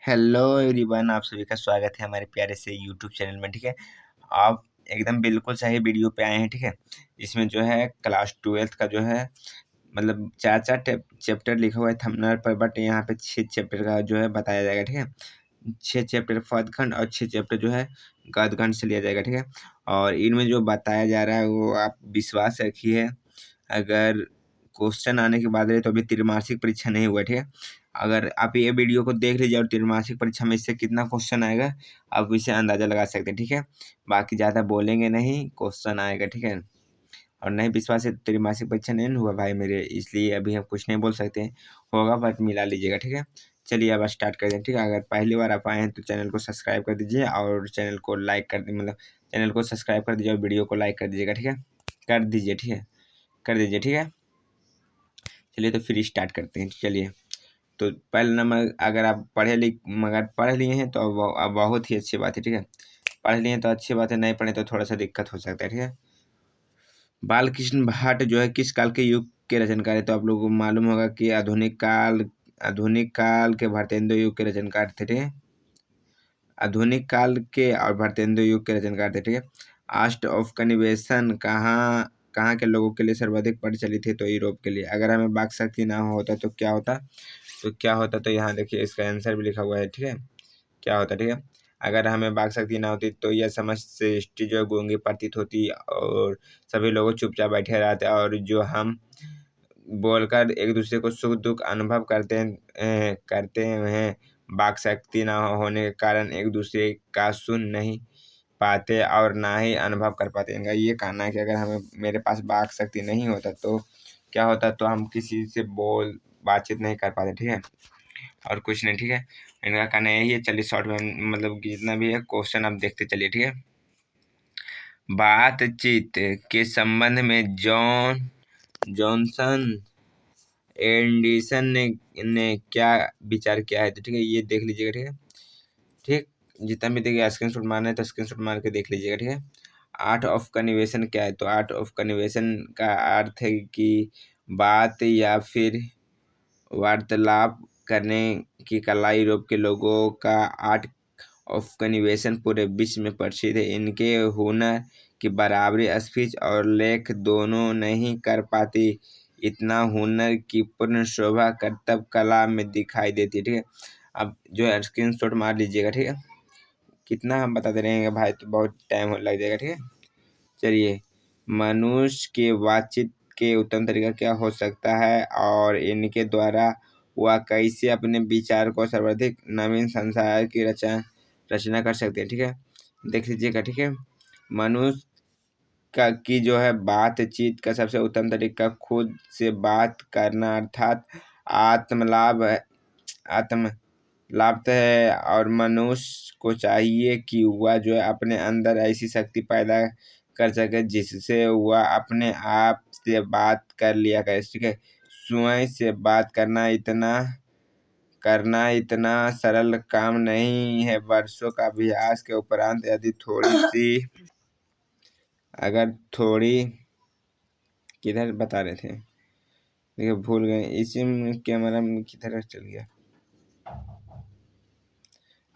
Hello everyone, आप सभी का स्वागत है हमारे प्यारे से यूट्यूब चैनल में। ठीक है, आप एकदम बिल्कुल सही वीडियो पे आए हैं। ठीक है, इसमें जो है क्लास 12th का जो है मतलब चार चार चैप्टर लिखा हुआ है थंबनेल पर, बट यहाँ पे 6 चैप्टर का जो है बताया जाएगा। ठीक है, 6 चैप्टर पदखंड और 6 चैप्टर जो है गदखंड से लिया जाएगा। ठीक है, और इनमें जो बताया जा रहा है वो आप विश्वास रखिए, अगर क्वेश्चन आने की बात रही तो अभी त्रिमासिक परीक्षा नहीं हुआ। ठीक है, अगर आप ये वीडियो को देख लीजिए और त्रिमासिक परीक्षा में इससे कितना क्वेश्चन आएगा आप इसे अंदाजा लगा सकते हैं। ठीक है, बाकी ज़्यादा बोलेंगे नहीं, क्वेश्चन आएगा। ठीक है, और नहीं विश्वास है त्रिमासिक परीक्षा नहीं हुआ भाई मेरे, इसलिए अभी हम कुछ नहीं बोल सकते हैं। होगा बट मिला लीजिएगा। ठीक है, चलिए अब स्टार्ट कर दें। ठीक है, अगर पहली बार आप आए हैं तो चैनल को सब्सक्राइब कर दीजिए और चैनल को लाइक कर दी मतलब चैनल को सब्सक्राइब कर दीजिए और वीडियो को लाइक कर दीजिएगा। ठीक है, कर दीजिए। ठीक है, कर दीजिए। ठीक है, चलिए तो फिर स्टार्ट करते हैं। चलिए, तो पहले नंबर, अगर आप मगर पढ़ लिए हैं तो अब बहुत ही अच्छी बात है। ठीक है, पढ़ लिए तो अच्छी बात है, नहीं पढ़े तो थोड़ा सा दिक्कत हो सकता है। ठीक है, बाल कृष्ण भाट जो है किस काल के युग के रचनकार है? तो आप लोगों को मालूम होगा कि आधुनिक काल के भारतेंदु युग के रचनकार थे। ठीक है, आधुनिक काल के और भारतेंदु युग के रचनकार थे। ठीक है, आर्ट ऑफ कन्वेंशन कहाँ कहाँ के लोगों के लिए सर्वाधिक प्रचलित है? तो यूरोप के लिए। अगर हमें वाक शक्ति ना होता तो क्या होता? तो यहाँ देखिए इसका आंसर भी लिखा हुआ है। ठीक है, क्या होता? ठीक है, अगर हमें वाक शक्ति ना होती तो यह समस्त सृष्टि जो है गूंगी प्रतीत होती और सभी लोग चुपचाप बैठे रहते और जो हम बोलकर एक दूसरे को सुख दुख अनुभव करते हैं वाक शक्ति ना होने के कारण एक दूसरे का सुन नहीं पाते और ना ही अनुभव कर पाते। इनका ये कहना है कि अगर हमें मेरे पास वाक शक्ति नहीं होता तो क्या होता, तो हम किसी से बातचीत नहीं कर पाते। ठीक है, और कुछ नहीं। ठीक है, इनका कहना यही है। चलिए शॉर्ट में मतलब जितना भी है क्वेश्चन आप देखते चलिए। ठीक है, बातचीत के संबंध में जॉनसन एंडरसन ने क्या विचार किया है? तो ठीक है, ये देख लीजिएगा। ठीक है, ठीक, जितना भी देखिए स्क्रीनशॉट मारना है तो स्क्रीनशॉट मार के देख लीजिएगा। ठीक है, आर्ट ऑफ कन्वेंशन क्या है? तो आर्ट ऑफ कन्वेंशन का अर्थ है कि बात या फिर वार्तालाप करने की कला। यूरोप के लोगों का आर्ट ऑफ कन्वेंशन पूरे विश्व में प्रसिद्ध है। इनके हुनर की बराबरी स्पीच और लेख दोनों नहीं कर पाती। इतना हुनर की पूर्ण शोभा करतब कला में दिखाई देती है। ठीक है, अब जो है स्क्रीनशॉट मार लीजिएगा। ठीक है, कितना हम बताते रहेंगे भाई तो बहुत टाइम लग जाएगा। ठीक है, चलिए, मनुष्य के बातचीत के उत्तम तरीका क्या हो सकता है और इनके द्वारा वह कैसे अपने विचार को सर्वाधिक नवीन संसार की रचना कर सकते हैं? ठीक है, देख लीजिएगा। ठीक है, मनुष्य की जो है बातचीत का सबसे उत्तम तरीका खुद से बात करना अर्थात आत्मलाभ आत्मलाभ है। और मनुष्य को चाहिए कि वह जो है अपने अंदर ऐसी शक्ति पैदा कर सके जिससे वह अपने आप से बात कर लिया करे। ठीक है, स्वयं से बात करना इतना सरल काम नहीं है। वर्षों का अभ्यास के उपरांत यदि थोड़ी किधर बता रहे थे, देखिए भूल गए, इसी में कैमरा में किधर चल गया।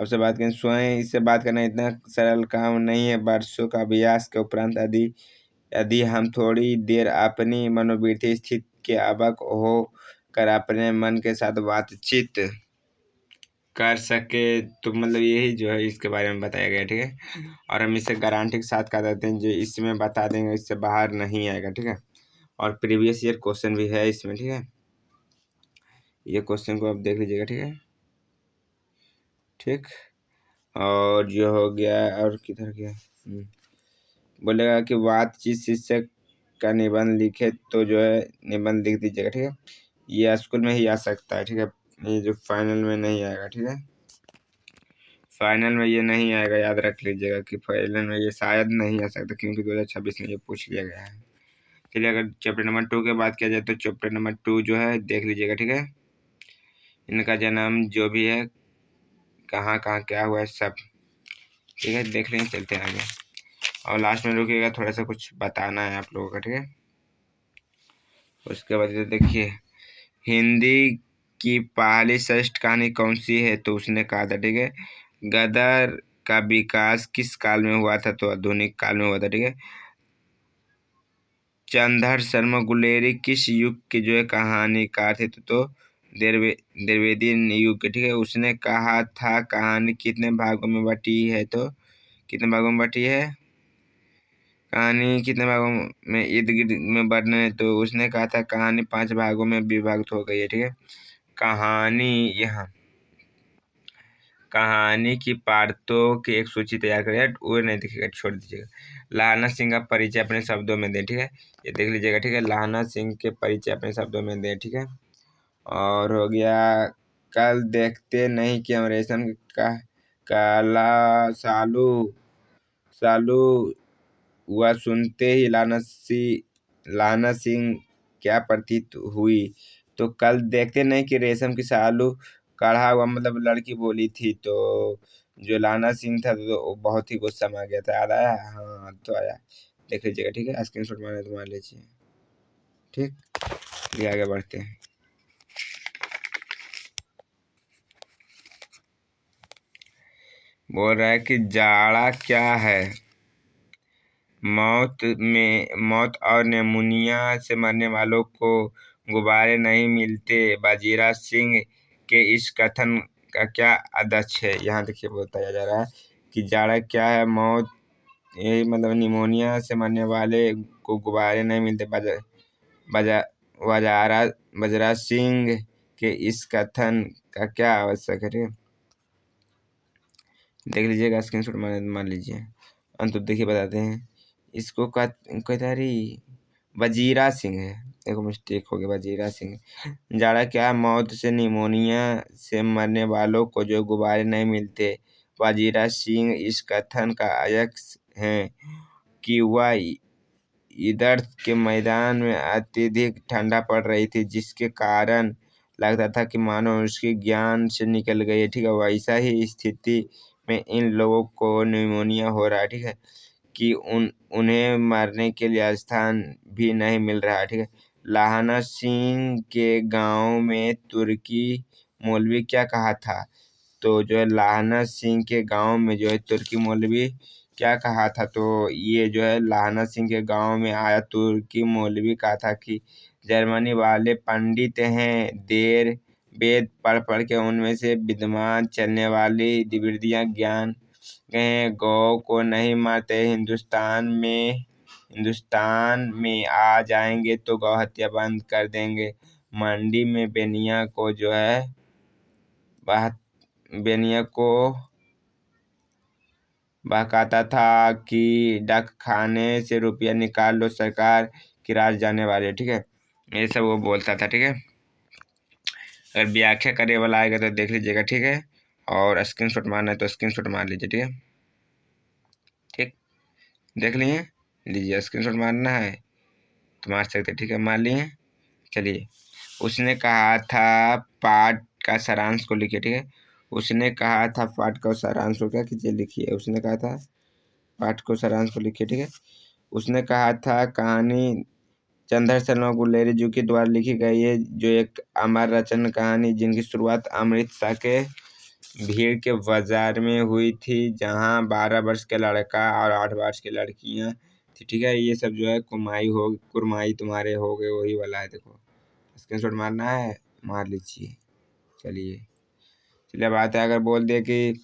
अब से बात करें, स्वयं इससे बात करना इतना सरल काम नहीं है। वर्षों का अभ्यास के उपरांत यदि हम थोड़ी देर अपनी मनोवृत्ति स्थिति के अवक हो कर अपने मन के साथ बातचीत कर सके तो मतलब यही जो है इसके बारे में बताया गया। ठीक है, और हम इसे गारंटी के साथ कह देते हैं जो इसमें बता देंगे इससे बाहर नहीं आएगा। ठीक है, और प्रीवियस ईयर क्वेश्चन भी है इसमें। ठीक है, ये क्वेश्चन को आप देख लीजिएगा। ठीक है, ठीक, और जो हो गया और किधर गया, बोलेगा कि बातचीत शीर्षक का निबंध लिखे तो जो है निबंध लिख दीजिएगा। ठीक है, ये स्कूल में ही आ सकता है। ठीक है, ये जो फाइनल में नहीं आएगा। ठीक है, फाइनल में ये नहीं आएगा, याद रख लीजिएगा कि फाइनल में ये शायद नहीं आ सकता क्योंकि 2026 में ये पूछ लिया गया है। चलिए, अगर चैप्टर नंबर 2 की बात किया जाए तो चैप्टर नंबर 2 जो है देख लीजिएगा। ठीक है, इनका जन्म जो भी है कहाँ कहाँ क्या हुआ है सब। ठीक है, देख लेंगे, चलते हैं आगे और लास्ट में रुकिएगा, थोड़ा सा कुछ बताना है आप लोगों का। ठीक है, उसके बाद देखिए हिंदी कि पहली श्रेष्ठ कहानी कौन सी है, तो उसने कहा था, ठीक है, गदर का विकास किस काल में हुआ था, तो आधुनिक काल में हुआ था, ठीक है। चंद्रधर शर्मा गुलेरी किस युग के जो है कहानीकार थे, तो द्रविड़ीय युग के, ठीक है। उसने कहा था कहानी कितने भागों में बटी है, तो कितने भागों में बटी है, कहानी कितने भागों में इर्द गिर्द में वर्णन, तो उसने कहा था कहानी 5 भागों में विभक्त हो गई है, ठीक है। कहानी यहाँ कहानी की पार्टों की एक सूची तैयार करें, वो नहीं दिखेगा, छोड़ दीजिएगा। लाहना सिंह का परिचय अपने शब्दों में दें, ठीक है, ये देख लीजिएगा, ठीक है। लाहना सिंह के परिचय अपने शब्दों में दें, ठीक है। और हो गया, कल देखते नहीं कि हम रेशम का काला सालू सालू हुआ सुनते ही लाना सिंह क्या प्रतीत हुई, तो कल देखते नहीं कि रेशम की सालू काढ़ा हुआ, मतलब लड़की बोली थी, तो जो लाना सिंह था तो बहुत ही गुस्सा में आ गया था। याद आया? हाँ, तो आया, देख लीजिएगा, ठीक है। स्क्रीन शॉट मारने तो मार लीजिए, ठीक। ये आगे बढ़ते हैं। बोल रहा है कि जाड़ा क्या है, मौत और निमोनिया से मरने वालों को गुब्बारे नहीं मिलते। बाजीराव सिंह के इस कथन का क्या अध्यक्ष है। यहाँ देखिए बताया जा रहा है कि जाड़ा क्या है, मौत, यही मतलब निमोनिया से मरने वाले को गुब्बारे नहीं मिलते। बाजीराव सिंह के इस कथन का क्या आवश्यक है, देख लीजिएगा, स्क्रीनशॉट मान लीजिए। अंत देखिए बताते हैं। इसको कहता रही वजीरा सिंह है, देखो मिस्टेक हो गया, वजीरा सिंह। जाड़ा क्या, मौत से निमोनिया से मरने वालों को जो गुब्बारे नहीं मिलते। वजीरा सिंह इस कथन का अध्यक्ष हैं कि वह इधर के मैदान में अत्यधिक ठंडा पड़ रही थी, जिसके कारण लगता था कि मानो उसकी ज्ञान से निकल गई है, ठीक है। वैसा ही स्थिति में इन लोगों को निमोनिया हो रहा है, ठीक है, कि उन्हें मरने के लिए स्थान भी नहीं मिल रहा है, ठीक है। लाहना सिंह के गांव में तुर्की मौलवी क्या कहा था, तो जो है लाहना सिंह के गांव में जो है तुर्की मौलवी क्या कहा था, तो ये जो है लाहना सिंह के गांव में आया तुर्की मौलवी कहा था कि जर्मनी वाले पंडित हैं, देर वेद पढ़ पढ़ के उनमें से विद्वान चलने वाली द्विविधियाँ ज्ञान गए, गौ को नहीं मारते। हिंदुस्तान में आ जाएंगे तो गौ हत्या बंद कर देंगे। मंडी में बेनिया को बहकाता था कि डाक खाने से रुपया निकाल लो, सरकार की राज जाने वाले, ठीक है। ये सब वो बोलता था, ठीक है। अगर व्याख्या करने वाला आएगा तो देख लीजिएगा, ठीक है। और स्क्रीनशॉट मारना है तो स्क्रीनशॉट मार लीजिए, ठीक है, ठीक। देख लिए, लीजिए, स्क्रीनशॉट मारना है तो मार सकते, ठीक है, मार लिए। चलिए, उसने कहा था पाठ का सारांश को लिखिए, ठीक है। उसने कहा था पाठ का सारांश को क्या कीजिए, लिखिए। उसने कहा था पाठ को सारांश को लिखिए, ठीक है। उसने कहा था कहानी चंद्रधर शर्मा गुलेरी जी के द्वारा लिखी गई है, जो एक अमर रचना कहानी जिनकी शुरुआत अमृतसर के भीड़ के बाजार में हुई थी, जहां 12 वर्ष का लड़का और 8 वर्ष की लड़कियां थी, ठीक है। ये सब जो है कुरमाई तुम्हारे हो गए, वही वाला है, देखो। स्क्रीनशॉट मारना है, मार लीजिए। चलिए बात है, अगर बोल दे कि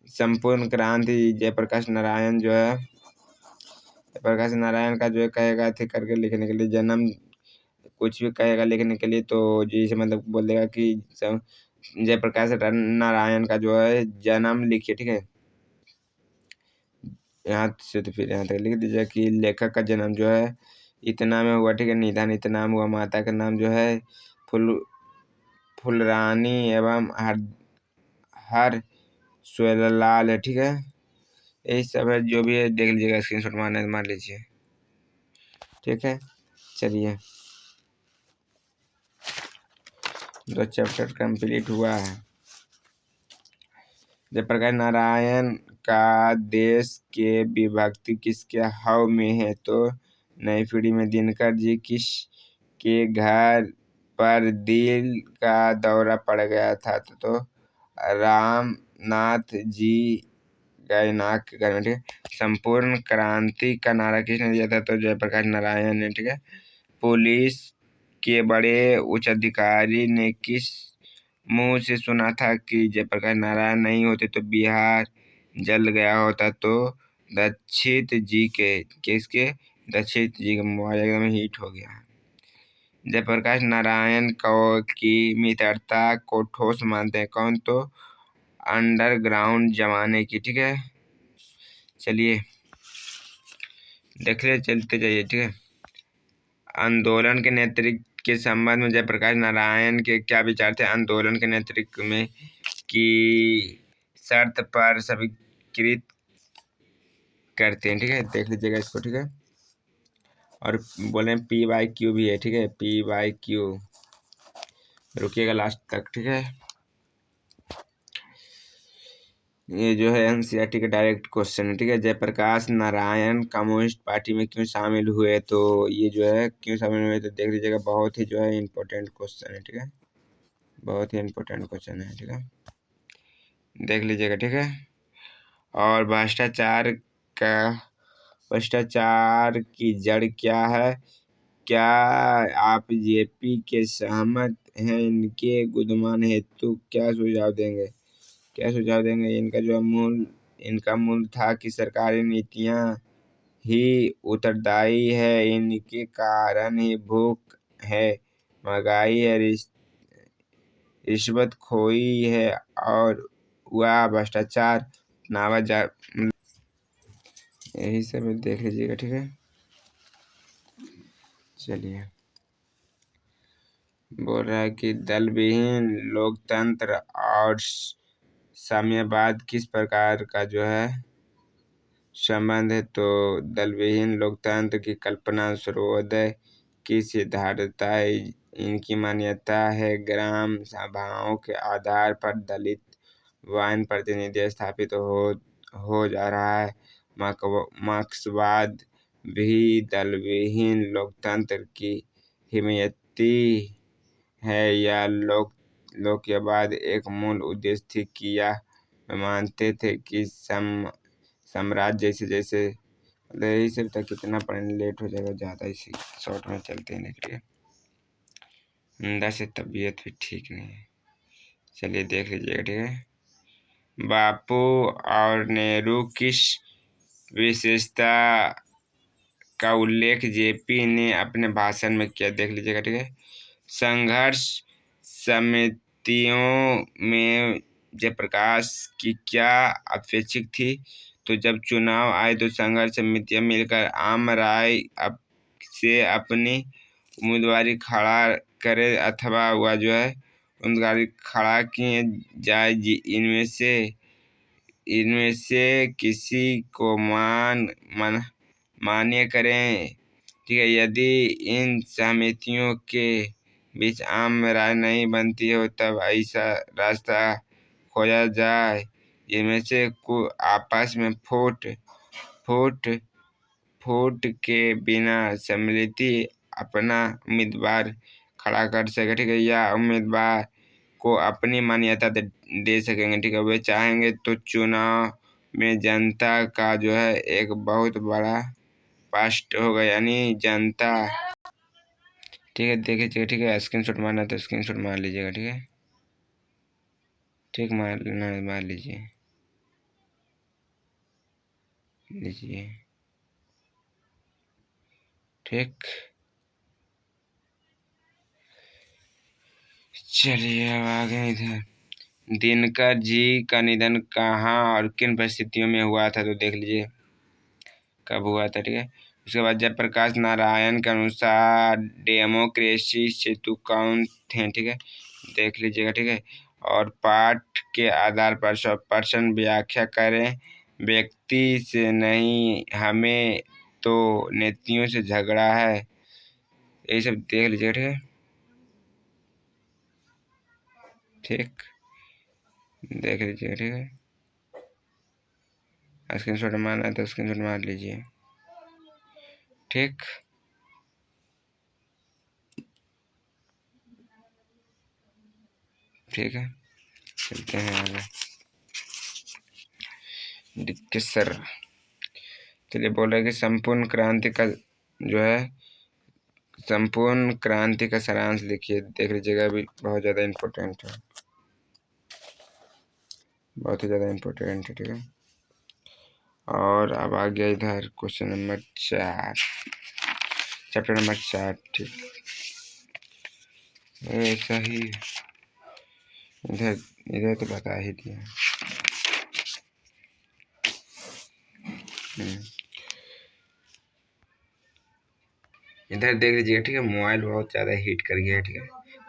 संपूर्ण क्रांति जयप्रकाश नारायण जो है, जयप्रकाश नारायण का जो है कहेगा थे करके लिखने के लिए, जन्म कुछ भी कहेगा लिखने के लिए, तो जी से मतलब बोल देगा कि जयप्रकाश नारायण का जो है जन्म लिखिए, ठीक है। यहाँ से तो फिर यहाँ तक लिख दीजिए कि लेखक का जन्म जो है इतना में हुआ, ठीक है। निधन इतना में हुआ। माता का नाम जो है फुलरानी एवं हर स्वेलाल है, ठीक है। यही सब है, जो भी है देख लीजिएगा, स्क्रीनशॉट मारना है तो मार लीजिए, ठीक है। चलिए, 2 चैप्टर कंप्लीट हुआ है। जयप्रकाश नारायण का देश के विभक्ति किसके हव में है, तो नई पीढ़ी में दिनकर जी किस के घर पर दिल का दौरा पड़ गया था तो रामनाथ जी गए नाग के घर में, ठीक है। संपूर्ण क्रांति का नारा किसने दिया था? तो जयप्रकाश नारायण ने, ठीक है। पुलिस के बड़े उच्च अधिकारी ने किस मुंह से सुना था कि जयप्रकाश नारायण नहीं होते तो बिहार जल गया होता? तो दीक्षित जी के। किसके? दीक्षित जी का मोबाइल एकदम हीट हो गया। जयप्रकाश नारायण की मित्रता को ठोस मानते हैं कौन? तो अंडरग्राउंड जमाने की, ठीक है। चलिए देख ले, चलते जाइए, ठीक है। आंदोलन के नेतृत्व के संबंध में जयप्रकाश नारायण के क्या विचार थे? आंदोलन के नेतृत्व में की शर्त पर स्वीकृत करते हैं, ठीक है। देख लीजिएगा इसको, ठीक है। और बोले PYQ भी है, ठीक है। PYQ, रुकिएगा लास्ट तक, ठीक है। ये जो है NCERT का डायरेक्ट क्वेश्चन है, ठीक है। जयप्रकाश नारायण कम्युनिस्ट पार्टी में क्यों शामिल हुए? तो ये जो है क्यों शामिल हुए तो देख लीजिएगा, बहुत ही जो है इम्पोर्टेंट क्वेश्चन है, ठीक है। बहुत ही इम्पोर्टेंट क्वेश्चन है, ठीक है। देख लीजिएगा, ठीक है। और भ्रष्टाचार की जड़ क्या है? क्या आप जेपी के सहमत हैं? इनके गुणगान हेतु क्या सुझाव देंगे? क्या सुझाव देंगे? इनका मूल था कि सरकारी नीतियां ही उत्तरदायी है, इनके कारण ही भूख है, महंगाई है, रिश्वतखोरी है और वह भ्रष्टाचार नावा जा। यही सब देख लीजिएगा, ठीक है। चलिए, बोल रहा है कि दल विहीन लोकतंत्र और साम्यवाद किस प्रकार का जो है संबंध है? तो दल विहीन लोकतंत्र की कल्पना सर्वोदय की सिद्धार्थता है। इनकी मान्यता है ग्राम सभाओं के आधार पर दलित वाइन प्रतिनिधि स्थापित हो जा रहा है। मार्क्सवाद भी दल विहीन लोकतंत्र की हिमायती है। या लोकवाद एक मूल उद्देश्य थी कि यह मानते थे कि साम्राज्य जैसे जैसे, यही सब तक कितना पढ़ने लेट हो जाएगा, ज़्यादा इसी शॉर्ट में चलते हैं, निकलिए। अंदर से तबीयत भी ठीक नहीं है। चलिए देख लीजिएगा, ठीक है। बापू और नेहरू किस विशेषता का उल्लेख जेपी ने अपने भाषण में किया? देख लीजिएगा, ठीक है। संघर्ष समितियों में जयप्रकाश की क्या अपेक्षित थी? तो जब चुनाव आए तो संघर्ष समितियां मिलकर आम राय से अपनी उम्मीदवारी खड़ा करे अथवा वह जो है उम्मीदवारी खड़ा किए जाए। इनमें से किसी को मान्य करें, ठीक है। यदि इन समितियों के बीच आम राय नहीं बनती हो तब ऐसा रास्ता खोजा जाए जिनमें से को आपस में फूट के बिना सम्मिलित अपना उम्मीदवार खड़ा कर सके, ठीक है। या उम्मीदवार को अपनी मान्यता दे सकेंगे, ठीक है। वे चाहेंगे तो चुनाव में जनता का जो है एक बहुत बड़ा पास्ट होगा, यानी जनता, ठीक है। देखिए, ठीक है। स्क्रीनशॉट मारना तो स्क्रीनशॉट मार लीजिएगा, ठीक है। ठीक, मार लेना, मार लीजिए, ठीक। चलिए अब आगे इधर दिनकर जी का निधन कहाँ और किन परिस्थितियों में हुआ था? तो देख लीजिए कब हुआ था, ठीक है। उसके बाद जयप्रकाश नारायण के अनुसार डेमोक्रेसी सेतु कौन थे? ठीक है, देख लीजिएगा, ठीक है। और पाठ के आधार पर 100% व्याख्या करें। व्यक्ति से नहीं, हमें तो नीतियों से झगड़ा है। यही सब देख लीजिएगा, ठीक है। ठीक, देख लीजिएगा, ठीक है। स्क्रीनशॉट मारना है तो स्क्रीनशॉट मार लीजिए, ठीक। ठीक है, चलते हैं आगे। सर चलिए, बोल रहे कि संपूर्ण क्रांति का जो है, संपूर्ण क्रांति का सारांश लिखिए। देख लीजिएगा, अभी बहुत ज़्यादा इम्पोर्टेंट है, बहुत ही ज़्यादा इम्पोर्टेंट है। ठीक है, और अब आ गया इधर क्वेश्चन नंबर 4, चैप्टर नंबर 4। ठीक, ऐसा ही इधर इधर तो बता ही दिया। इधर देख लीजिएगा। ठीक है, मोबाइल बहुत ज़्यादा हीट कर गया है। ठीक है,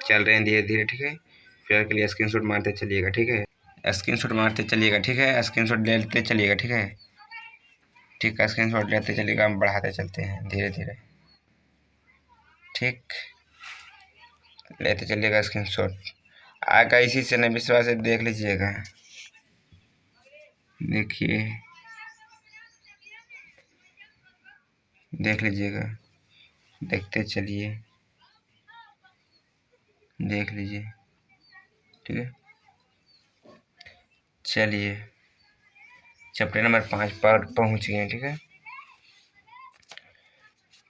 चल रहे हैं धीरे धीरे। ठीक है, फिर के लिए स्क्रीनशॉट मारते चलिएगा। ठीक है, स्क्रीनशॉट मारते चलिएगा। ठीक है, स्क्रीनशॉट लेते चलिएगा। ठीक है, ठीक है, स्क्रीनशॉट लेते चलिएगा, हम बढ़ाते चलते हैं धीरे धीरे। ठीक, लेते चलिएगा स्क्रीनशॉट। आगा इसी से न विश्वास है, देख लीजिएगा। देखिए, देख लीजिएगा, देखते चलिए, देख लीजिए। ठीक है, चलिए चैप्टर नंबर 5 पर पहुंच गए। ठीक है,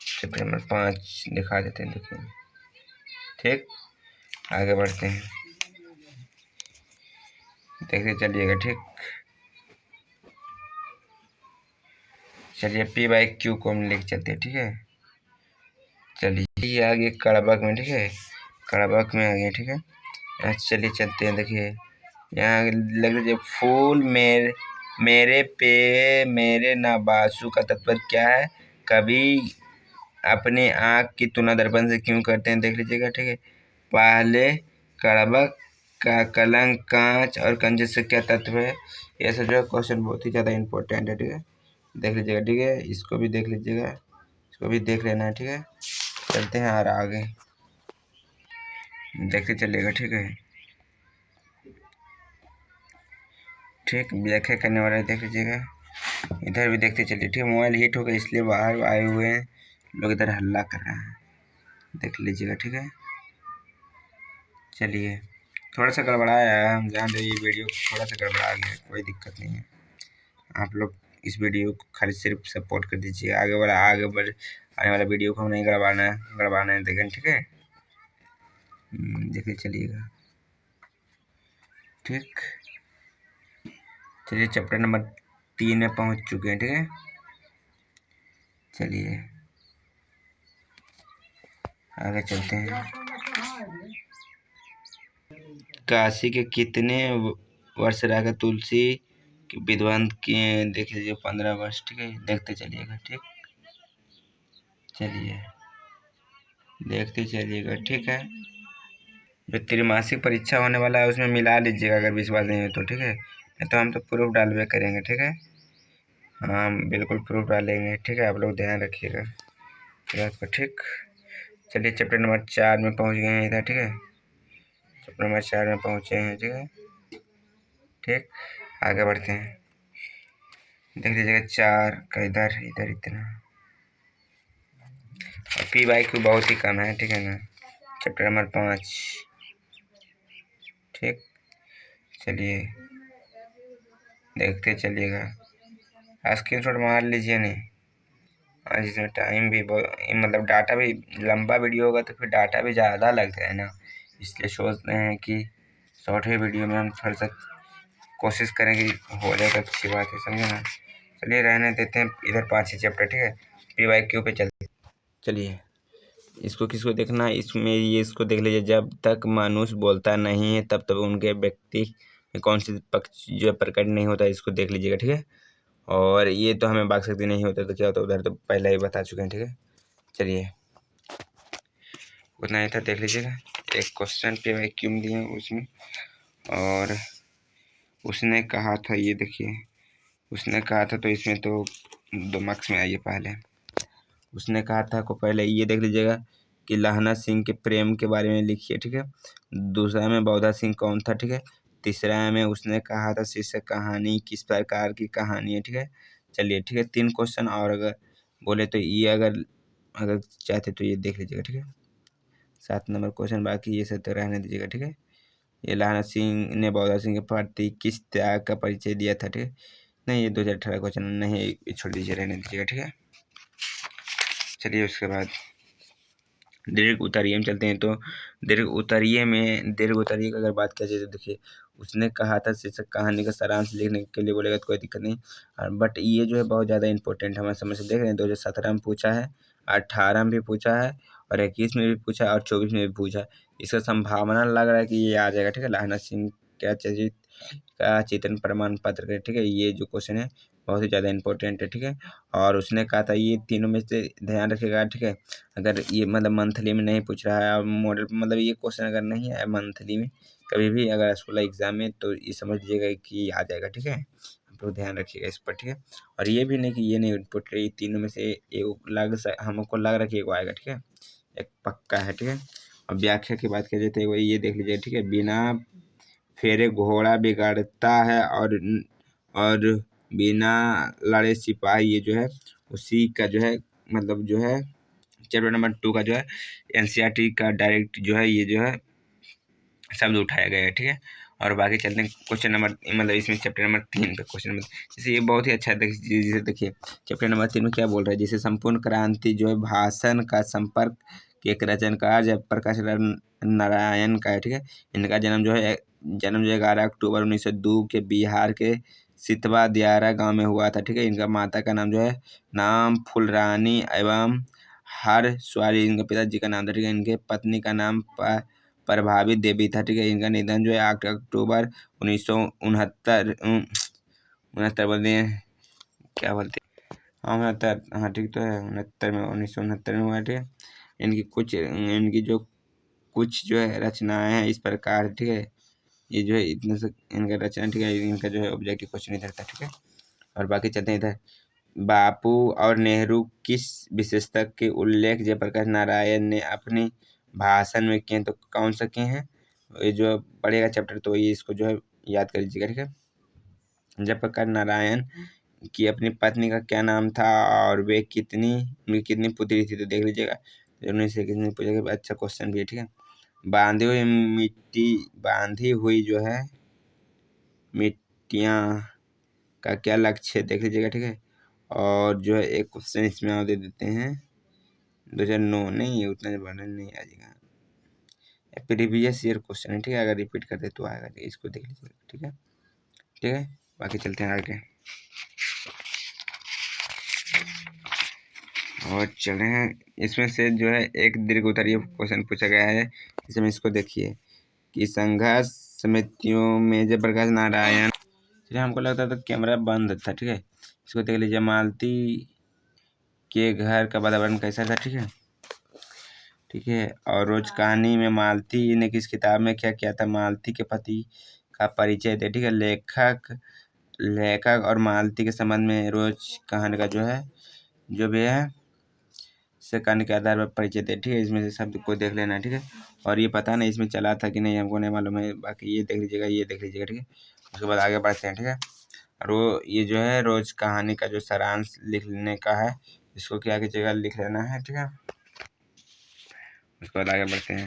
चैप्टर नंबर 5 दिखा देते हैं। देखिए, ठीक, आगे बढ़ते हैं, देखते चलिएगा। ठीक, चलिए P/Q को हम लिख चलते हैं। ठीक है, चलिए ये आगे कड़बक में। ठीक है, कड़बक में आ गए। ठीक है, चलिए चलते हैं। देखिए, यहाँ लग लीजिए, फूल मेरे पे मेरे नाबासु का तात्पर्य क्या है? कभी अपनी आँख की तुलना दर्पण से क्यों करते हैं? देख लीजिएगा। ठीक है, पहले कड़बक का कलंक, कांच और कंचे से क्या तत्व है? ये सब जो है क्वेश्चन बहुत ही ज़्यादा इम्पोर्टेंट है। ठीक है, देख लीजिएगा। ठीक है, इसको भी देख लीजिएगा, इसको भी देख लेना है। ठीक है, चलते हैं और आगे देखते चलिएगा। ठीक है, ठीक, व्याख्या करने वाला देख लीजिएगा। इधर भी देखते चलिए। ठीक है, मोबाइल हीट हो गया, इसलिए बाहर आए हुए हैं लोग, इधर हल्ला कर रहे हैं, देख लीजिएगा। ठीक है, चलिए, थोड़ा सा गड़बड़ाया है, हम जान रहे, ये वीडियो थोड़ा सा गड़बड़ा गया है, कोई दिक्कत नहीं है। आप लोग इस वीडियो को खाली सिर्फ सपोर्ट कर दीजिए, आगे बढ़ आने वाला वीडियो को हम नहीं गड़बाना है देखें। ठीक है, देखिए चलिएगा। ठीक, चलिए चैप्टर नंबर 3 में पहुंच चुके हैं। ठीक है, चलिए आगे चलते हैं। काशी के कितने वर्ष रहकर तुलसी की विद्वान किए? देख लीजिए, 15 वर्ष। ठीक है, देखते चलिएगा। ठीक, चलिए देखते चलिएगा। ठीक है, जो त्रिमासिक परीक्षा होने वाला है उसमें मिला लीजिएगा, अगर विश्वास नहीं हो तो। ठीक है, नहीं तो हम तो प्रूफ डालवे करेंगे। ठीक है, हाँ, बिल्कुल प्रूफ डालेंगे। ठीक है, आप लोग ध्यान रखिएगा बात को। ठीक, चलिए चैप्टर नंबर 4 में पहुंच गए हैं इधर। ठीक है, चैप्टर नंबर 4 में पहुंचे हैं। ठीक है, ठीक, आगे बढ़ते हैं। देख लीजिएगा 4 का इधर इधर इतना, और P/Q बहुत ही कम है। ठीक है ना, चैप्टर नंबर 5। ठीक, चलिए देखते चलिएगा, स्क्रीनशॉट मार लीजिए। नहीं, आज इसमें टाइम भी बहुत, मतलब डाटा भी, लंबा वीडियो होगा तो फिर डाटा भी ज़्यादा लगता है ना, इसलिए सोचते हैं कि शॉर्ट ही वीडियो में हम थोड़ा सा कोशिश करें कि हो जाए तो अच्छी बात है, समझे ना। चलिए रहने देते हैं इधर 5 ही चैप्टर। ठीक है, P/Q पे चलते। चलिए, इसको किसको देखना है? इसमें ये इसको देख लीजिए। जब तक मनुष्य बोलता नहीं है तब तक उनके व्यक्ति में कौन सी पक्ष जो है प्रकट नहीं होता, इसको देख लीजिएगा। ठीक है, और ये तो हमें बात सकती नहीं होता तो क्या होता, उधर तो पहले ही बता चुके हैं। ठीक है, चलिए उतना ही था, देख लीजिएगा। एक क्वेश्चन P/Q में दिए उसमें, और उसने कहा था, ये देखिए, उसने कहा था, तो इसमें तो 2 मार्क्स में आइए। पहले उसने कहा था को पहले ये देख लीजिएगा कि लहना सिंह के प्रेम के बारे में लिखिए। ठीक है, दूसरा में बौद्धा सिंह कौन था? ठीक है, तीसरा में उसने कहा था शीर्षक कहानी किस प्रकार की कहानी है? ठीक है, चलिए, ठीक है, 3 क्वेश्चन, और अगर बोले तो ये अगर अगर चाहते तो ये देख लीजिएगा। ठीक है, 7 नंबर क्वेश्चन बाकी, ये सब तो रहने दीजिएगा। ठीक है, ये लहना सिंह ने बौद्धा सिंह के प्रति किस त्याग का परिचय दिया था, ठीक है। नहीं, ये 2018 क्वेश्चन नहीं, ये छोड़ दीजिए, रहने दीजिएगा, ठीक है। चलिए उसके बाद दीर्घ उत्तरीय में चलते हैं। तो दीर्घ उत्तरीय का अगर बात किया जाए तो देखिए, उसने कहा था शीर्षक कहानी का सारांश लिखने के लिए बोलेगा तो कोई दिक्कत नहीं, बट ये जो है बहुत ज़्यादा इंपॉर्टेंट हमारे समझ से देख रहे हैं। 2017 में पूछा है, 18 में भी पूछा है, और 21 में भी पूछा है, और 24 में भी पूछा है। इसका संभावना लग रहा है कि ये आ जाएगा, ठीक है। लाहना सिंह क्या चरित का चित्रण प्रमाण पत्र, ठीक है। ये जो क्वेश्चन है बहुत ही ज़्यादा इंपॉर्टेंट है, ठीक है। और उसने कहा था ये तीनों में से ध्यान रखिएगा, ठीक है। अगर ये मतलब मंथली में नहीं पूछ रहा है, मॉडल मतलब ये क्वेश्चन अगर नहीं आया मंथली में कभी भी अगर स्कूल एग्जाम में, तो ये समझ लीजिएगा कि आ जाएगा, ठीक है। आप लोग ध्यान रखिएगा इस पर, ठीक है। और ये भी नहीं कि ये नहीं इनपुट, ये तीनों में से एक हमको लग रहा है कि एक आएगा, ठीक है, एक पक्का है, ठीक है। और व्याख्या की बात की जाए तो ये देख लीजिए, ठीक है। बिना फेरे घोड़ा बिगाड़ता है, और बिना लड़े सिपाही, ये जो है उसी का जो है मतलब जो है चैप्टर नंबर 2 का जो है एनसीईआरटी का डायरेक्ट जो है ये जो है शब्द उठाया गया है, ठीक है। और बाकी चलते हैं क्वेश्चन नंबर मतलब इसमें चैप्टर नंबर 3 पे क्वेश्चन नंबर, जैसे ये बहुत ही अच्छा है। जैसे देखिए चैप्टर नंबर 3 में क्या बोल रहा है, जैसे संपूर्ण क्रांति जो है भाषण का संपर्क के एक रचनाकार जयप्रकाश नारायण का है, ठीक है। इनका जन्म जो है 11 अक्टूबर 1902 के बिहार के सितवा दियारा गांव में हुआ था, ठीक है। इनका माता का नाम जो है नाम फुलरानी एवं हर सॉरी इनके पिताजी का नाम था, ठीक है। इनके पत्नी का नाम प्रभावित देवी था, ठीक है। इनका निधन जो है 8 अक्टूबर 1969 उनहत्तर बोलते हैं, क्या बोलते हैं, हाँ 69, हाँ ठीक तो है, 69 में 1969 में हुआ, ठीक है। इनकी जो कुछ जो है रचनाएं हैं इस प्रकार, ठीक है। ये जो है इतने से इनका रचना, ठीक है। इनका जो है ऑब्जेक्टिव क्वेश्चन इधर था, ठीक है। और बाकी चलते हैं इधर, बापू और नेहरू किस विशेषता के उल्लेख जयप्रकाश नारायण ने अपनी भाषण में किए, तो कौन सा किए हैं, ये जो पढ़ेगा चैप्टर तो ये इसको जो है याद कर लीजिएगा, ठीक है। जयप्रकाश नारायण की अपनी पत्नी का क्या नाम था, और वे उनकी कितनी पुत्री थी, तो देख लीजिएगा। उन्नीस से कितनी पूछेगा, अच्छा क्वेश्चन भी है, ठीक है। बांधी हुई जो है मिट्टियाँ का क्या लक्ष्य है, देख लीजिएगा, ठीक है। और जो है एक क्वेश्चन इसमें और दे देते हैं 2009, नहीं उतना वर्णन नहीं आ जाएगा, प्रीवियस ईयर क्वेश्चन है, ठीक है। अगर रिपीट कर दे तो आएगा, इसको देख लीजिएगा, ठीक है, ठीक है। बाकी चलते हैं आगे और चले हैं। इसमें से जो है एक दीर्घ उत्तरीय क्वेश्चन पूछा गया है, इसमें इसको देखिए कि संघर्ष समितियों में जयप्रकाश नारायण, चलिए हमको लगता था कैमरा बंद था, ठीक है। इसको देख लीजिए, मालती के घर का वातावरण कैसा था, ठीक है, ठीक है। और रोज कहानी में मालती ने किस किताब में क्या किया था, मालती के पति का परिचय दे, ठीक है। लेखक और मालती के संबंध में रोज कहानी का जो भी है से कहानी के आधार पर परिचय दे, ठीक है। इसमें से शब्द को देख लेना, ठीक है। और ये पता नहीं इसमें चला था कि नहीं हमको नहीं मालूम है, बाकी ये देख लीजिएगा, ये देख लीजिएगा, ठीक है। उसके बाद आगे बढ़ते हैं, ठीक है। और वो ये जो है रोज कहानी का जो सारांश लिखने का है, इसको क्या कीजिएगा, लिख लेना है, ठीक है। उसके बाद आगे बढ़ते हैं,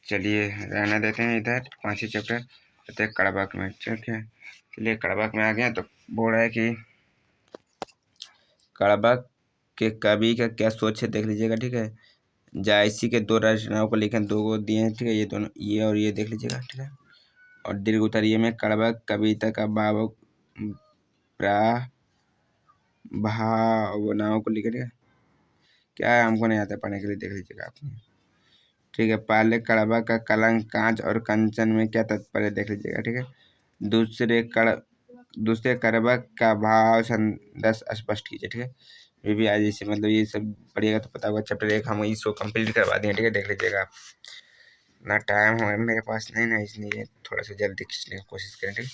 चलिए रहने देते हैं इधर 5 चैप्टर, कहते हैं कड़बक में, ठीक है। चलिए कड़बक में आ गया, तो बोल रहा है कि कड़बक के कवि का क्या सोच है, देख लीजिएगा, ठीक है। जायसी के 2 रचनाओं को लिखे, 2 को दिए हैं, ठीक है। ये दोनों, ये और ये देख लीजिएगा, ठीक है। और दीर्घ उत्तरीय में कड़बक कविता का भावनाओं को लिखे, ठीक है। क्या है हमको नहीं आता पढ़ने के लिए, देख लीजिएगा आपने, ठीक है। पहले कड़बा का कलंक, कांच और कंचन में क्या तात्पर्य, देख लीजिएगा, ठीक है। दूसरे कड़बक का भाव संदेश स्पष्ट कीजिए, ठीक है। ये भी आज इसे मतलब ये सब पढ़िएगा तो पता होगा। चैप्टर 1 हम इसको कंप्लीट करवा दिए, ठीक है, देख लीजिएगा आप। ना टाइम हो मेरे पास नहीं ना, इसलिए थोड़ा सा जल्दी खींचने की कोशिश करें, ठीक है।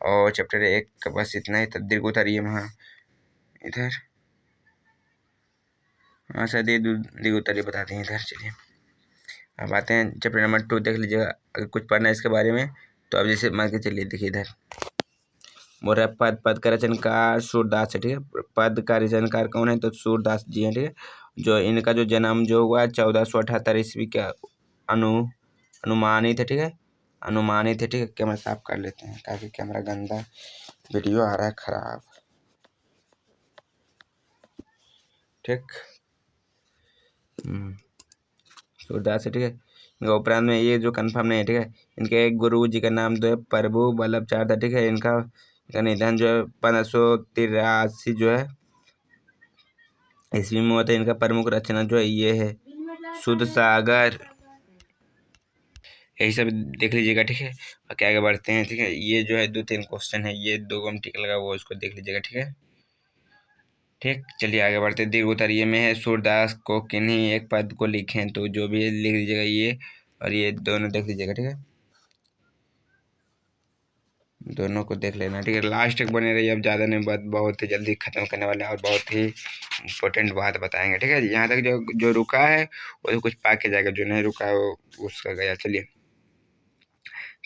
और चैप्टर 1 का बस इतना ही, तब दीर्घ उत्तरीय में, हाँ इधर, हाँ सर दीर्घ उत्तरीय बताते हैं इधर। चलिए अब आते हैं चैप्टर नंबर 2, देख लीजिएगा। अगर कुछ पढ़ना है इसके बारे में तो अब जैसे मान के चलिए, देखिए इधर बोल रहा है पद का रचनकार सूरदास है, ठीक है। पद का रचनकार कौन है, तो सूरदास जी हैं, ठीक है। जो इनका जो जन्म जो हुआ 1478 ईस्वी के अनुमानित है, ठीक है, अनुमानित है, ठीक है। कैमरा साफ कर लेते हैं, काफ़ी कैमरा गंदा वीडियो आ रहा है खराब, ठीक। सूरदास है, ठीक है। इनका उपरांत में ये जो कंफर्म नहीं है, ठीक है। इनके एक गुरु जी का नाम जो है प्रभु वल्लभाचार्य था, ठीक है। इनका निधन जो है 1583 जो है ईस्वी में हुआ था। इनका प्रमुख रचना जो है ये है शुद्ध सागर, यही सब देख लीजिएगा, ठीक है। और क्या आगे बढ़ते हैं, ठीक है। ये जो है 2-3 क्वेश्चन है, ये 2 को टिक लगा वो इसको देख लीजिएगा, ठीक है, ठीक। चलिए आगे बढ़ते हैं। दीर्घ उत्तर ये में है सूरदास को किन्हीं एक पद को लिखें, तो जो भी है लिख लीजिएगा ये, और ये दोनों देख लीजिएगा, ठीक है। दोनों को देख लेना, ठीक है। लास्ट तक बने रहिए, अब ज़्यादा नहीं, बहुत ही जल्दी खत्म करने वाले हैं और बहुत ही इम्पोर्टेंट बात बताएंगे, ठीक है। यहाँ तक जो जो रुका है वो तो कुछ पा के जाएगा, जो नहीं रुका है वो उसका गया। चलिए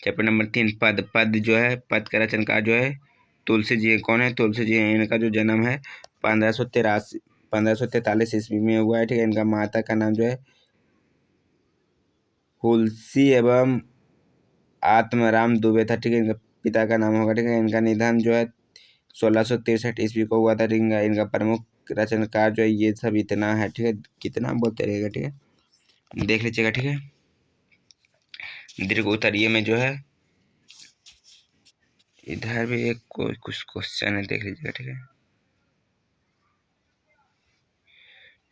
चैप्टर नंबर 3 पद। पद जो है, पद का रचनकार जो है तुलसी जी। कौन है? तुलसी जी हैं। इनका जो जन्म है 1543 ईस्वी में हुआ है, ठीक है। इनका माता का नाम जो है हुलसी एवं आत्माराम दुबे था, ठीक है। इनका पिता का नाम होगा, ठीक है। इनका निधन जो है 1663 ईस्वी को हुआ था, ठीक है। इनका प्रमुख रचनाकार जो है ये सब इतना है, ठीक है। कितना बोलते रहेगा, ठीक है, देख लीजिएगा, ठीक है। दीर्घ उत्तरीय में जो है इधर भी एक कुछ क्वेश्चन है, देख लीजिएगा, ठीक है,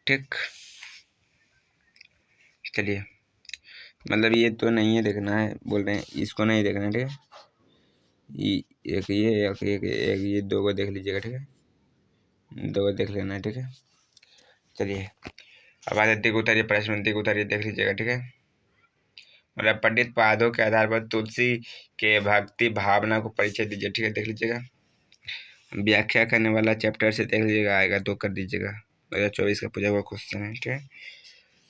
ठीक। चलिए मतलब ये तो नहीं है, देखना है बोल रहे हैं, इसको नहीं देखना है, ठीक है। एक ये 2 को देख लीजिएगा, ठीक है, 2 को देख लेना है, ठीक है। चलिए अब आते दिग उतारिए प्रश्न, दिग उतारिए देख लीजिएगा, ठीक है। मतलब पंडित पादों के आधार पर तुलसी के भक्ति भावना को परिचय दीजिए, ठीक है, देख लीजिएगा। व्याख्या करने वाला चैप्टर से देख लीजिएगा, आएगा तो कर दीजिएगा। 2024 का पूछा हुआ क्वेश्चन है, ठीक है।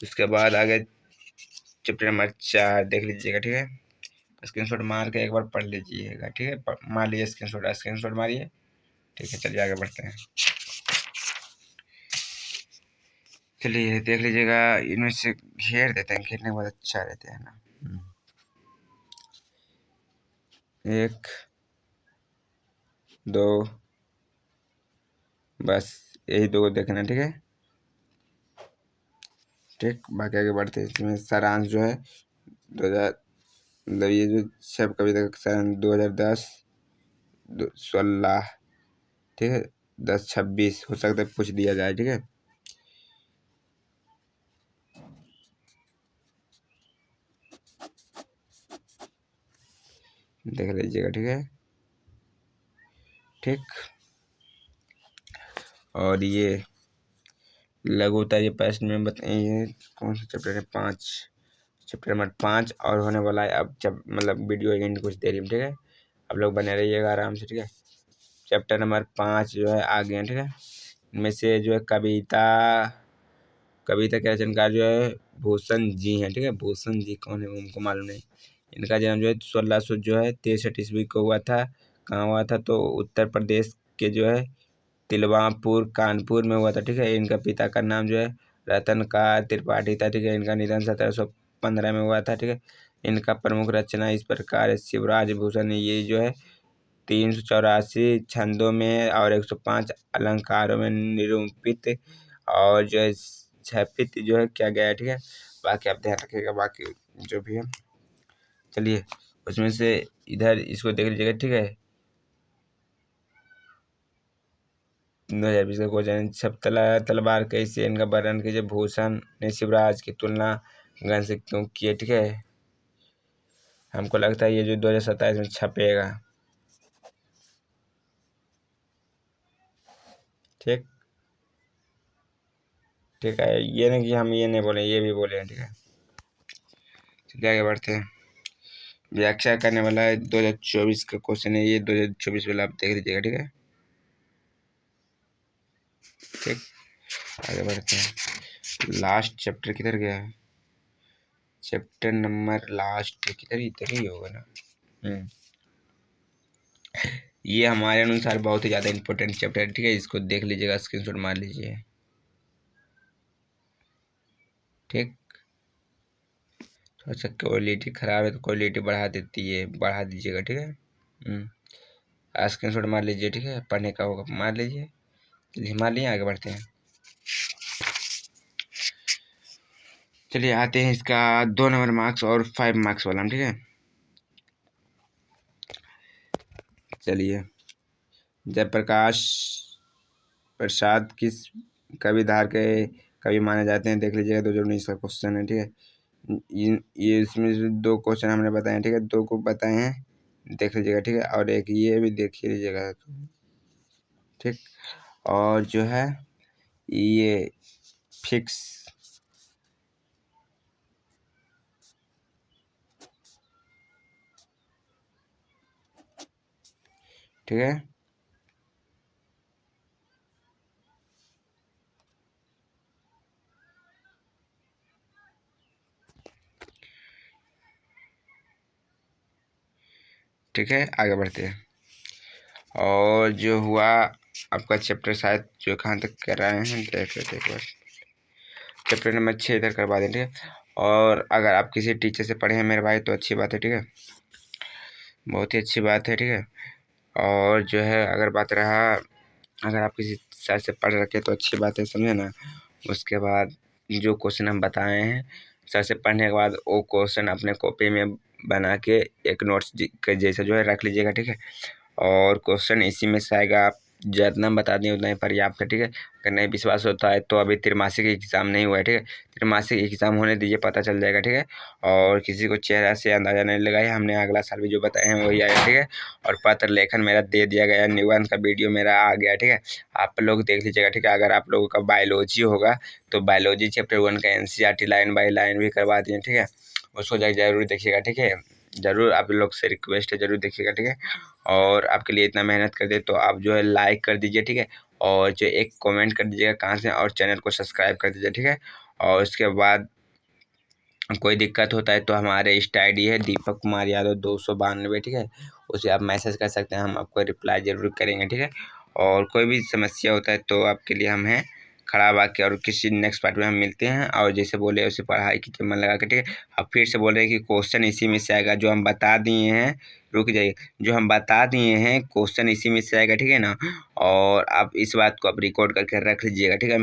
उसके बाद आगे चैप्टर नंबर 4 देख लीजिएगा, ठीक है। स्क्रीनशॉट मार के एक बार पढ़ लीजिएगा, ठीक है। मार लीजिए स्क्रीनशॉट मारिए, ठीक है। चलिए आगे बढ़ते हैं। चलिए देख लीजिएगा, इनमें से घेर देते हैं, घेरने के बाद अच्छा रहता है ना। 1 2 बस यही 2 को देखना, ठीक है, ठीक। बाकी आगे बढ़ते हैं। इसमें सारांश जो है 2000 मतलब ये जो सब कविता का सारांश 2010 16, ठीक है, 10-26 हो सकता है पूछ दिया जाए, ठीक है। देख लीजिएगा, ठीक है, ठीक। और ये लघु उत्तरीय प्रश्न में बताइए कौन सा चैप्टर है? 5, चैप्टर नंबर 5 और होने वाला है अब। जब मतलब वीडियो एंड कुछ देरी में, ठीक है। आप लोग बने रहिएगा आराम से, ठीक है। चैप्टर नंबर 5 जो है आ गया, ठीक है। इनमें से जो है कविता के रचनकार जो है भूषण जी हैं, ठीक है। भूषण जी कौन है वो हमको मालूम नहीं। इनका जन्म जो है 1600 जो है 63 ईस्वी को हुआ था। कहाँ हुआ था? तो उत्तर प्रदेश के जो है तिलवापुर कानपुर में हुआ था, ठीक है। इनका पिता का नाम जो है रतनकार त्रिपाठी था, ठीक है। इनका निधन 1715 में हुआ था, ठीक है। इनका प्रमुख रचना इस प्रकार है। शिवराज भूषण ये जो है 384 छंदों में और 105 अलंकारों में निरूपित और जो है छपित जो है किया गया है, ठीक है। बाकी आप ध्यान रखिएगा, बाकी जो भी है। चलिए उसमें से इधर इसको देख लीजिएगा, ठीक है। 2020 का क्वेश्चन, सब तलवार कैसे इनका वर्णन कीजिए। भूषण ने शिवराज की तुलना गन से क्यों की है, ठीक है। हमको लगता है ये जो 2027 में छपेगा, ठीक, ठीक है। ये नहीं कि हम ये नहीं बोले, ये भी बोले हैं, ठीक है। चलिए आगे बढ़ते हैं। व्याख्या करने वाला है 2024 का क्वेश्चन है, ये 2024 वाला आप देख लीजिएगा, ठीक है, ठीक। आगे बढ़ते हैं। लास्ट चैप्टर किधर गया है? चैप्टर नंबर लास्ट किधर, इधर ही होगा ना। ये हमारे अनुसार बहुत ही ज़्यादा इंपॉर्टेंट चैप्टर है, ठीक है। इसको देख लीजिएगा, स्क्रीनशॉट मार लीजिए, ठीक। अच्छा क्वालिटी ख़राब है तो क्वालिटी बढ़ा दीजिएगा, ठीक है। स्क्रीनशॉट मार लीजिए, ठीक है, पढ़ने का होगा मार लीजिए। चलिए मार लिए, आगे बढ़ते हैं। चलिए आते हैं इसका 2 नंबर मार्क्स और 5 मार्क्स वाला, ठीक है। चलिए, जयप्रकाश प्रसाद किस कवि धार के कवि माने जाते हैं, देख लीजिएगा। 2019 का क्वेश्चन है, ठीक है। ये इसमें से 2 क्वेश्चन हमने बताए हैं, ठीक है, 2 को बताए हैं, देख लीजिएगा, ठीक है। और एक ये भी देख लीजिएगा, ठीक। और जो है ये फिक्स, ठीक है। ठीक है, आगे बढ़ते हैं। और जो हुआ आपका चैप्टर, शायद जो कहाँ तक कर रहे हैं देख लेते एक बार। चैप्टर नंबर 6 इधर करवा दें, ठीक है। और अगर आप किसी टीचर से पढ़े हैं मेरे भाई तो अच्छी बात है, ठीक है, बहुत ही अच्छी बात है, ठीक है। और जो है अगर बात रहा, अगर आप किसी सर से पढ़ रखे तो अच्छी बात है, समझे ना। उसके बाद जो क्वेश्चन हम बताए हैं, सर से पढ़ने के बाद वो क्वेश्चन अपने कॉपी में बना के एक नोट्स के जैसा जो है रख लीजिएगा, ठीक है। और क्वेश्चन इसी में से आएगा, आप जितना बता दें उतना ही पर्याप्त है, ठीक है। अगर नहीं विश्वास होता है तो अभी त्रैमासिक एग्ज़ाम नहीं हुआ है, ठीक है, त्रैमासिक एग्ज़ाम होने दीजिए, पता चल जाएगा, ठीक है। और किसी को चेहरा से अंदाज़ा नहीं लगाया, हमने अगला साल भी जो बताए हैं वही आया, ठीक है। और पत्र लेखन मेरा दे दिया गया, निबंध का वीडियो मेरा आ गया, ठीक है। आप लोग देख लीजिएगा, ठीक है। अगर आप लोगों का बायोलॉजी होगा तो बायोलॉजी चैप्टर 1 का NCERT लाइन बाय लाइन भी करवा दिए, ठीक है। उसको ज़रूर देखिएगा, ठीक है, ज़रूर आप लोग से रिक्वेस्ट है, ज़रूर देखिएगा, ठीक है। और आपके लिए इतना मेहनत कर दे तो आप जो है लाइक कर दीजिए, ठीक है। और जो एक कमेंट कर दीजिएगा कहाँ से, और चैनल को सब्सक्राइब कर दीजिए, ठीक है। और उसके बाद कोई दिक्कत होता है तो हमारे इंस्टा ID है दीपक कुमार यादव 292, ठीक है। उसे आप मैसेज कर सकते हैं, हम आपको रिप्लाई ज़रूर करेंगे, ठीक है। और कोई भी समस्या होता है तो आपके लिए हम हैं खड़ा बाकी। और किसी नेक्स्ट पार्ट में हम मिलते हैं। और जैसे बोले उसे पढ़ाई कीजिए मन लगा के, ठीक है। अब फिर से बोल रहे हैं कि क्वेश्चन इसी में से आएगा जो हम बता दिए हैं, रुक जाइए, जो हम बता दिए हैं क्वेश्चन इसी में से आएगा, ठीक है ना। और आप इस बात को आप रिकॉर्ड करके रख लीजिएगा, ठीक है।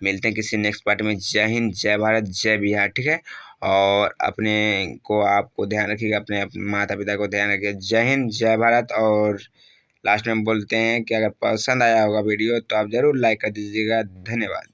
मिलते हैं किसी नेक्स्ट पार्ट में। जय हिंद, जय भारत, जय बिहार, ठीक है। और अपने को आपको ध्यान रखिएगा, अपने माता पिता को ध्यान रखिए। जय हिंद, जय भारत। और लास्ट में बोलते हैं कि अगर पसंद आया होगा वीडियो तो आप ज़रूर लाइक कर दीजिएगा। धन्यवाद।